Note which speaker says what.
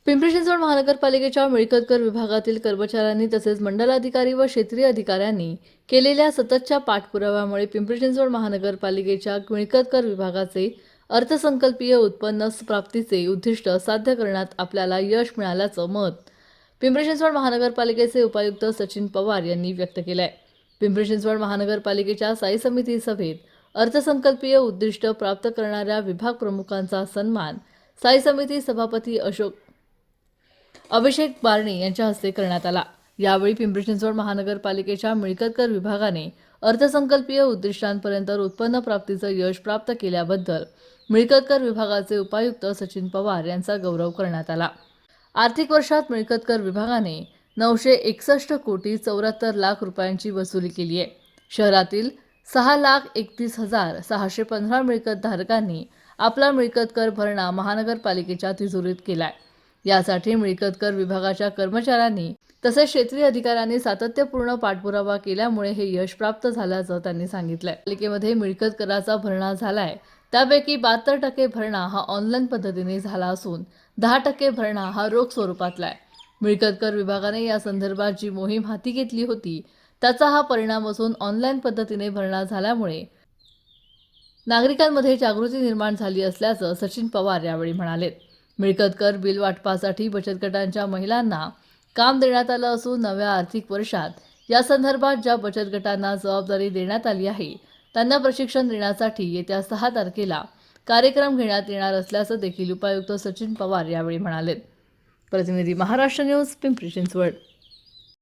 Speaker 1: पिंपरी चिंचवड महानगरपालिकेच्या मिळकत कर विभागातील कर्मचाऱ्यांनी तसेच मंडलाधिकारी व क्षेत्रीय अधिकाऱ्यांनी केलेल्या सततच्या पाठपुराव्यामुळे पिंपरी चिंचवड महानगरपालिकेच्या मिळकत कर विभागाचे अर्थसंकल्पीय उत्पन्न प्राप्तीचे उद्दिष्ट साध्य करण्यात आपल्याला यश मिळाल्याचं मत पिंपरी चिंचवड महानगरपालिकेचे उपायुक्त सचिन पवार यांनी व्यक्त केलं आहे। पिंपरी चिंचवड महानगरपालिकेच्या स्थायी समिती सभेत अर्थसंकल्पीय उद्दिष्ट प्राप्त करणाऱ्या विभाग प्रमुखांचा सन्मान स्थायी समिती सभापती अभिषेक बारणे यांच्या हस्ते करण्यात आला। यावेळी पिंपरी चिंचवड महानगरपालिकेच्या मिळकत कर विभागाने अर्थसंकल्पीय उद्दिष्टांपर्यंत उत्पन्न प्राप्तीचं यश प्राप्त केल्याबद्दल मिळकत कर विभागाचे उपायुक्त सचिन पवार यांचा गौरव करण्यात आला। आर्थिक वर्षात मिळकत कर विभागाने 961 कोटी 74 लाख रुपयांची वसुली केली आहे। शहरातील 6,31,615 मिळकत धारकांनी आपला मिळकत कर भरणा महानगरपालिकेच्या तिजोरीत केलाय। यासाठी मिळकत कर विभागाच्या कर्मचाऱ्यांनी तसेच क्षेत्रीय अधिकाऱ्यांनी सातत्यपूर्ण पाठपुरावा केल्यामुळे हे यश प्राप्त झाल्याचं त्यांनी सांगितलंय। पालिकेमध्ये मिळकत कराचा भरणा झालाय, त्यापैकी 72% भरणा हा ऑनलाईन पद्धतीने झाला असून 10% भरणा हा रोख स्वरूपातला आहे। मिळकत कर विभागाने या संदर्भात जी मोहीम हाती घेतली होती त्याचा हा परिणाम असून ऑनलाईन पद्धतीने भरणा झाल्यामुळे नागरिकांमध्ये जागृती निर्माण झाली असल्याचं सचिन पवार यावेळी म्हणाले। मिळकत कर बिल वाटपासाठी बचत गटांच्या महिलांना काम देण्यात आलं असून नव्या आर्थिक वर्षात या संदर्भात ज्या बचत गटांना जबाबदारी देण्यात आली आहे त्यांना प्रशिक्षण देण्यासाठी येत्या 6 तारखेला कार्यक्रम घेण्यात येणार असल्याचं देखील उपायुक्त सचिन पवार यावेळी म्हणाले। प्रतिनिधी महाराष्ट्र न्यूज, पिंपरी चिंचवड।